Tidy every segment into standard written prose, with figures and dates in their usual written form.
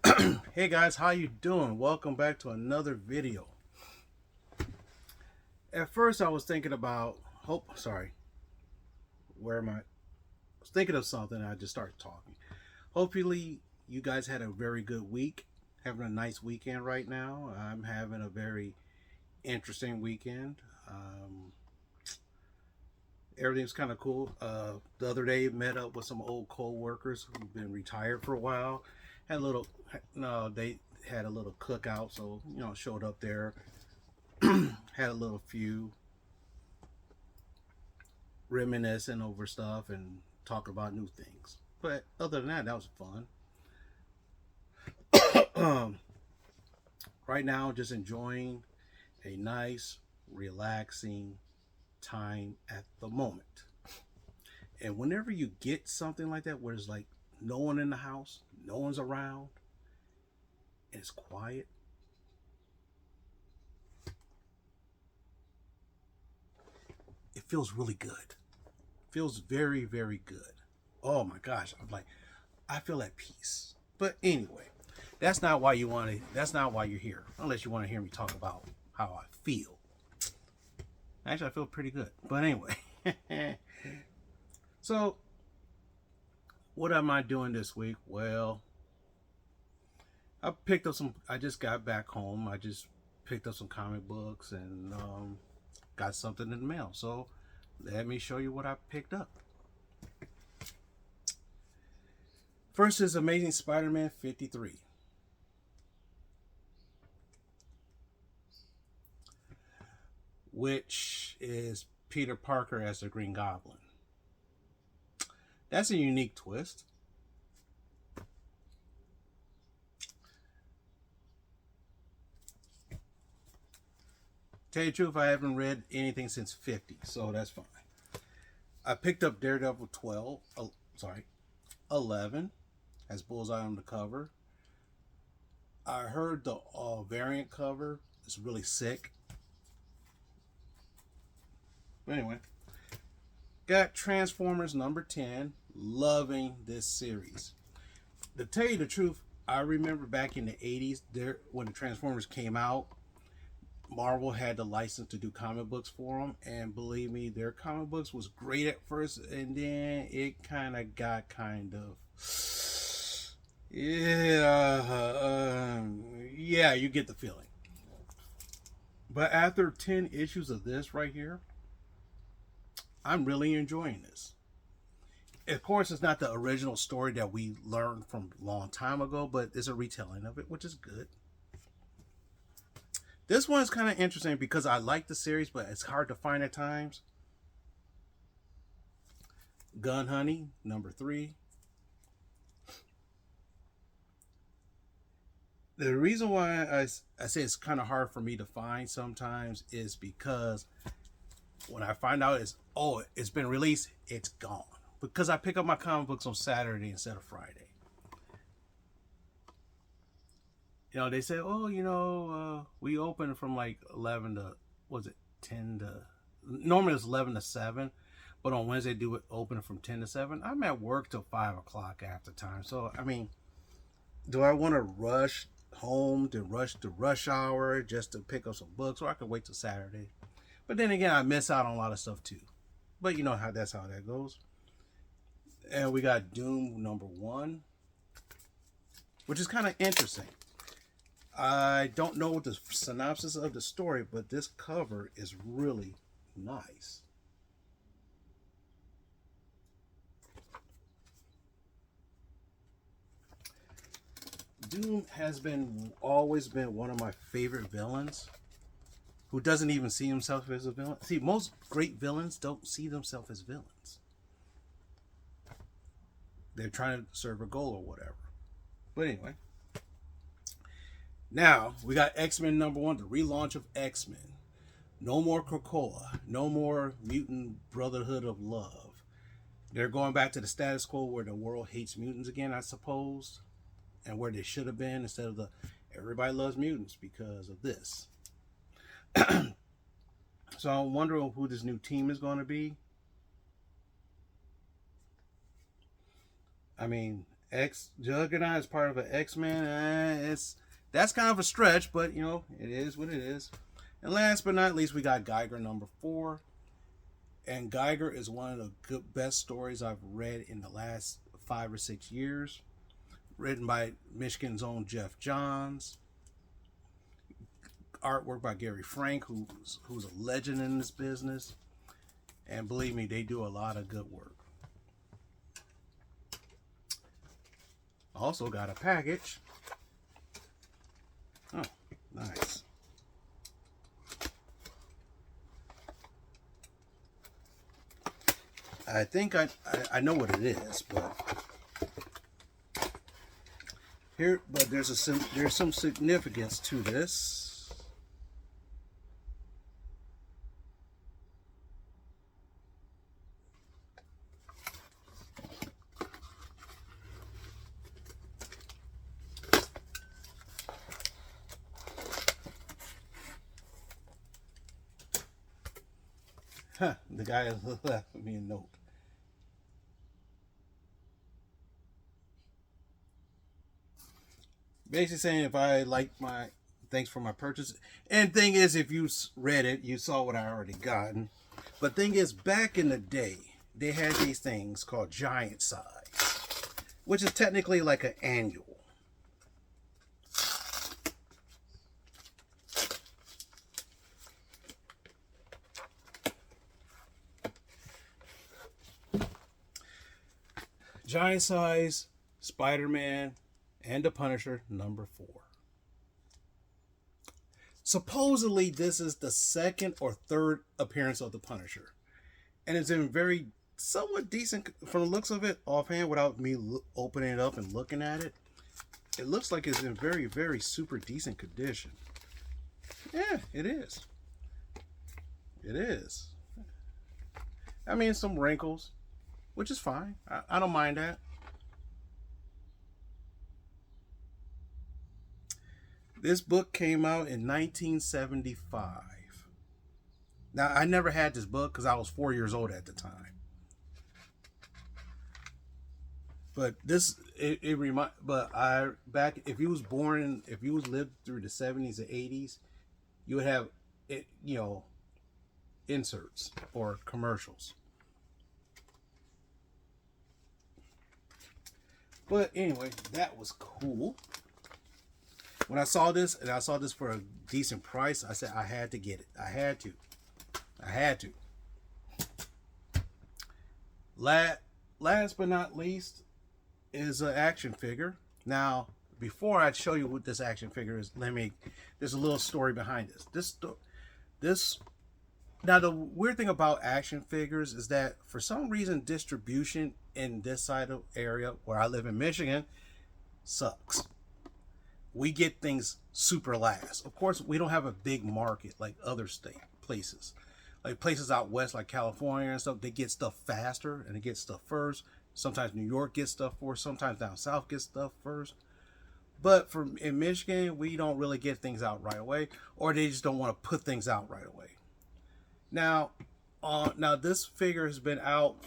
Hey guys, how you doing? Welcome back to another video. At first I was thinking about where am I? I was thinking of something and I just started talking. Hopefully you guys had a very good week. Having a nice weekend right now. I'm having a very interesting weekend. Everything's kind of cool. The other day met up with some old co-workers who've been retired for a while. Had a little no, they had a little cookout, so showed up there. Had a little few reminiscing over stuff and talk about new things. But other than that, that was fun. Right now, just enjoying a nice, relaxing time at the moment. And whenever you get something like that, where there's like no one in the house, no one's around, and it's quiet, it feels really good. Feels very, very good. Oh my gosh, I feel at peace. But anyway, that's not why you're here. Unless you want to hear me talk about how I feel. Actually, I feel pretty good. But anyway. So, what am I doing this week? Well, I just got back home. I just picked up some comic books and got something in the mail. So, let me show you what I picked up. First is Amazing Spider-Man 53. Which is Peter Parker as the Green Goblin. That's a unique twist. Tell you the truth, I haven't read anything since 50, so that's fine. I picked up Daredevil 11, has Bullseye on the cover. I heard the variant cover is really sick. But anyway, got Transformers number 10. Loving this series. To tell you the truth, I remember back in the 80s, when the Transformers came out, Marvel had the license to do comic books for them, and believe me, their comic books was great at first, and then it kind of got yeah, you get the feeling. But after 10 issues of this right here, I'm really enjoying this. Of course, it's not the original story that we learned from a long time ago, but it's a retelling of it, which is good. This one is kind of interesting because I like the series, but it's hard to find at times. Gun Honey, number 3. The reason why I say it's kind of hard for me to find sometimes is because when I find out it's been released, it's gone. Because I pick up my comic books on Saturday instead of Friday. They say, we open from like 11 to, was it 10 to, normally it's 11 to 7, but on Wednesday do it open from 10 to 7. I'm at work till 5 o'clock after time. So, I mean, do I want to rush home to rush the rush hour just to pick up some books, or I could wait till Saturday? But then again, I miss out on a lot of stuff too. But you know how that goes. And we got Doom number 1, which is kind of interesting. I don't know the synopsis of the story, but this cover is really nice. Doom has always been one of my favorite villains who doesn't even see himself as a villain. See, most great villains don't see themselves as villains. They're trying to serve a goal or whatever. But anyway. Now, we got X-Men number 1, the relaunch of X-Men. No more Krakoa. No more Mutant Brotherhood of Love. They're going back to the status quo where the world hates mutants again, I suppose. And where they should have been instead of everybody loves mutants because of this. So I'm wondering who this new team is going to be. I mean, X Juggernaut is part of an X-Men. That's kind of a stretch, but you know, it is what it is. And last but not least, we got Geiger #4. And Geiger is one of the best stories I've read in the last 5 or 6 years. Written by Michigan's own Jeff Johns. Artwork by Gary Frank, who's a legend in this business. And believe me, they do a lot of good work. Also got a package. Oh, nice. I think I know what it is, but there's some significance to this. Huh, the guy left me a note. Basically saying if I like my thanks for my purchase. And thing is, if you read it, you saw what I already gotten. But thing is, back in the day, they had these things called giant size, which is technically like an annual. Giant size Spider-Man and the Punisher #4. Supposedly, this is the second or third appearance of the Punisher, and it's in very somewhat decent from the looks of it offhand. Without me opening it up and looking at it, it looks like it's in very, very super decent condition. Yeah, it is. It is. I mean, some wrinkles, which is fine. I don't mind that. This book came out in 1975. Now, I never had this book because I was 4 years old at the time. But if you was born, if you was lived through the 70s and 80s, you would have, inserts or commercials. But anyway, that was cool. When I saw this, and I saw this for a decent price, I said I had to get it. I had to. Last but not least is an action figure. Now, before I show you what this action figure is, there's a little story behind this. Now, the weird thing about action figures is that for some reason, distribution in this side of area where I live in Michigan sucks. We get things super last. Of course, we don't have a big market like other places. Like places out west like California and stuff, they get stuff faster and they get stuff first. Sometimes New York gets stuff first. Sometimes down south gets stuff first. But in Michigan, we don't really get things out right away, or they just don't want to put things out right away. Now this figure has been out,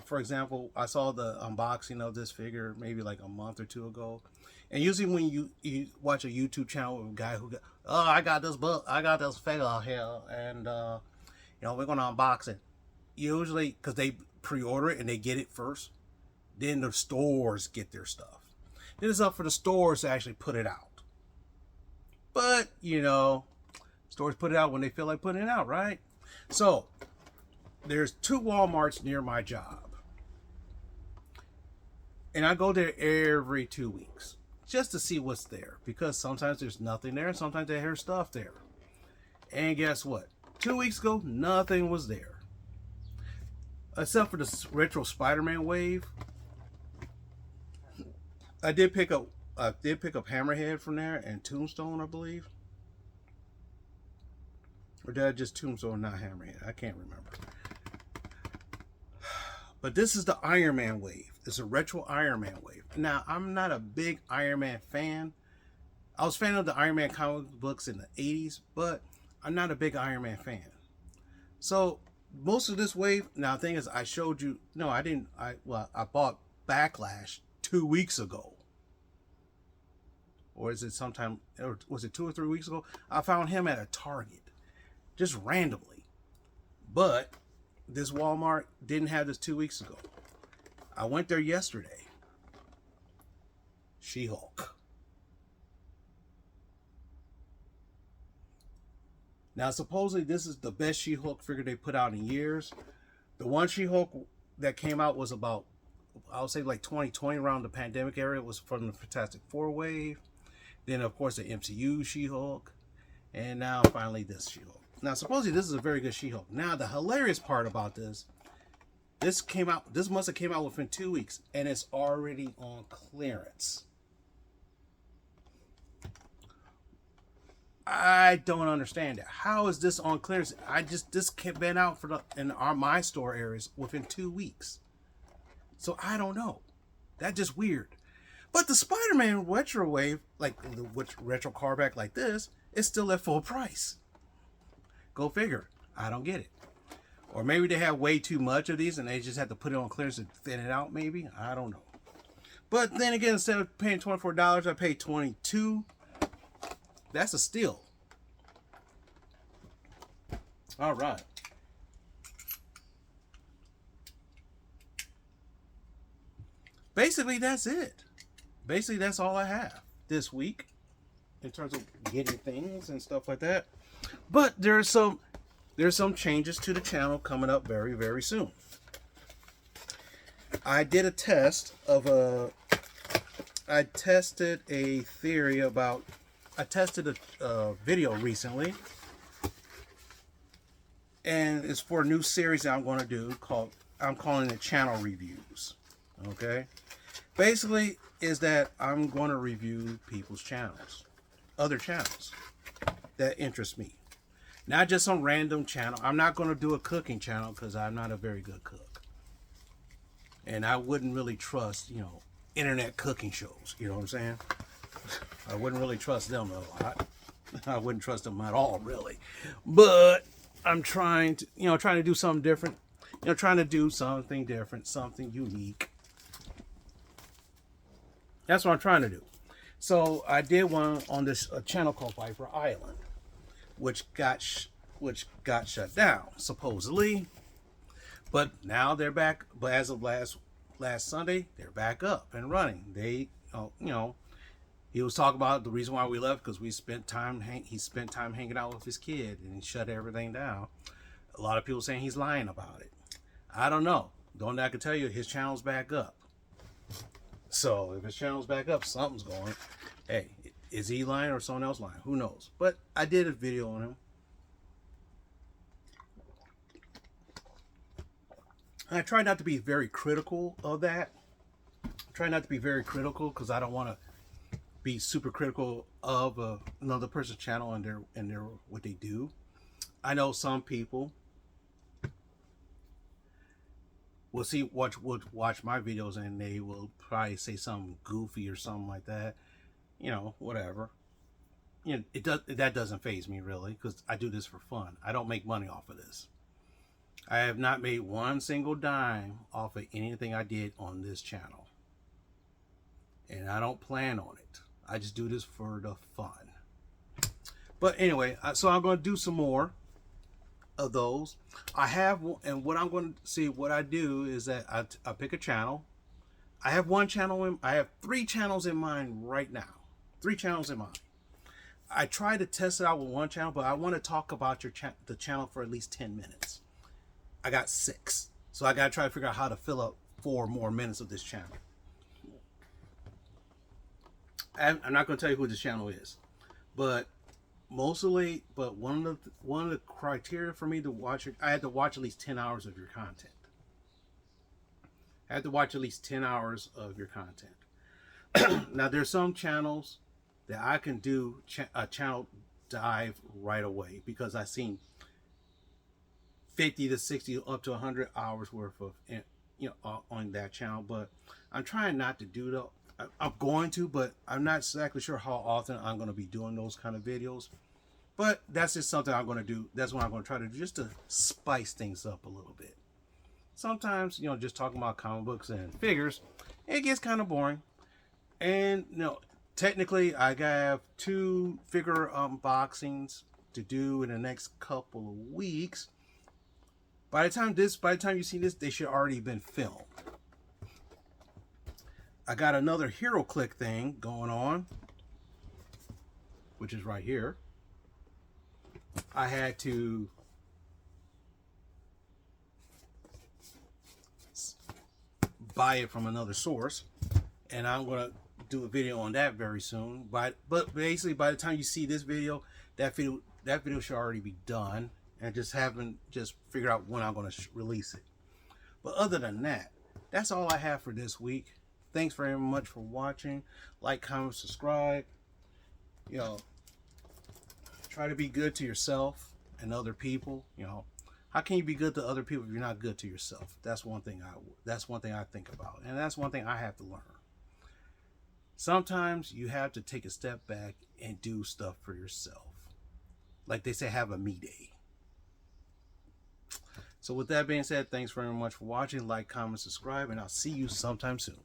for example, I saw the unboxing of this figure maybe like a month or two ago. And usually when you watch a YouTube channel with a guy who I got this figure here, and we're gonna unbox it. Usually, because they pre-order it and they get it first, then the stores get their stuff. Then it's up for the stores to actually put it out. But stores put it out when they feel like putting it out, right? So there's 2 Walmarts near my job, and I go there every 2 weeks. Just to see what's there, because sometimes there's nothing there, and sometimes they hear stuff there. And guess what? 2 weeks ago, nothing was there, except for the retro Spider-Man wave. I did pick up Hammerhead from there and Tombstone, I believe, or did I just Tombstone, not Hammerhead? I can't remember. But this is the Iron Man wave. It's a retro Iron Man wave. Now, I'm not a big Iron Man fan. I was a fan of the Iron Man comic books in the 80s, but I'm not a big Iron Man fan. So, most of this wave, now the thing is, I showed you, no, I didn't, I bought Backlash 2 weeks ago. Or is it sometime, or was it 2 or 3 weeks ago? I found him at a Target, just randomly. But this Walmart didn't have this 2 weeks ago. I went there yesterday. She-Hulk. Now, supposedly this is the best She-Hulk figure they put out in years. The one She-Hulk that came out was about, I would say like 2020, around the pandemic era. It was from the Fantastic Four wave. Then, of course, the MCU She-Hulk. And now, finally, this She-Hulk. Now, supposedly this is a very good She-Hulk. Now, the hilarious part about this must have came out within 2 weeks. And it's already on clearance. I don't understand it. How is this on clearance? This been out in my store areas within 2 weeks. So I don't know. That's just weird. But the Spider-Man retro wave, like the retro cardback like this, is still at full price. Go figure. I don't get it. Or maybe they have way too much of these and they just have to put it on clearance to thin it out, maybe. I don't know. But then again, instead of paying $24, I paid $22. That's a steal. All right. Basically, that's it. Basically, that's all I have this week in terms of getting things and stuff like that. But there's some changes to the channel coming up very, very soon. I did a test of I tested a theory about, I tested a video recently, and it's for a new series that I'm going to do called, I'm calling it channel reviews. Okay, basically is that I'm going to review people's channels, other channels that interest me, not just some random channel. I'm not going to do a cooking channel because I'm not a very good cook, and I wouldn't really trust, internet cooking shows. You know what I'm saying? I wouldn't really trust them a lot. I wouldn't trust them at all, really. But I'm trying to do something different. Trying to do something different, something unique. That's what I'm trying to do. So I did one on this channel called Viper Island, which got shut down supposedly, but now they're back. But as of last Sunday, they're back up and running. They, he was talking about the reason why we left because he spent time hanging out with his kid and he shut everything down. A lot of people saying he's lying about it. I don't know. The only I can tell you, his channel's back up. So if his channel's back up, something's going. Hey, is he lying or someone else lying? Who knows? But I did a video on him. And I try not to be very critical of that. I try not to be very critical because I don't want to be super critical of another person's channel and their what they do. I know some people will watch my videos and they will probably say something goofy or something like that. Whatever. That doesn't faze me really because I do this for fun. I don't make money off of this. I have not made one single dime off of anything I did on this channel. And I don't plan on it. I just do this for the fun. But anyway, so I'm going to do some more of those. I have, and what I'm going to see, what I do is that I pick a channel. I have I have 3 channels in mind right now. 3 channels in mind. I try to test it out with one channel, but I want to talk about the channel for at least 10 minutes. I got 6. So I got to try to figure out how to fill up 4 more minutes of this channel. I'm not going to tell you who this channel is, but one of the criteria for me to watch it, I had to watch at least 10 hours of your content. I had to watch at least 10 hours of your content. Now there's some channels that I can do a channel dive right away because I've seen 50 to 60 up to 100 hours worth of on that channel, but I'm trying not to do that. I'm going to, but I'm not exactly sure how often I'm going to be doing those kind of videos. But that's just something I'm going to do. That's what I'm going to try to do, just to spice things up a little bit. Sometimes, just talking about comic books and figures It gets kind of boring. And technically, I have 2 figure unboxings to do in the next couple of weeks. By the time you see this, they should already been filmed. I got another Hero Click thing going on, which is right here. I had to buy it from another source, and I'm gonna do a video on that very soon. But basically, by the time you see this video, that video should already be done, and just figure out when I'm gonna release it. But other than that, that's all I have for this week. Thanks very much for watching. Like, comment, subscribe. Try to be good to yourself and other people. How can you be good to other people if you're not good to yourself? That's one thing I think about, and that's one thing I have to learn. Sometimes you have to take a step back and do stuff for yourself. Like they say, have a me day. So with that being said, thanks very much for watching. Like, comment, subscribe, and I'll see you sometime soon.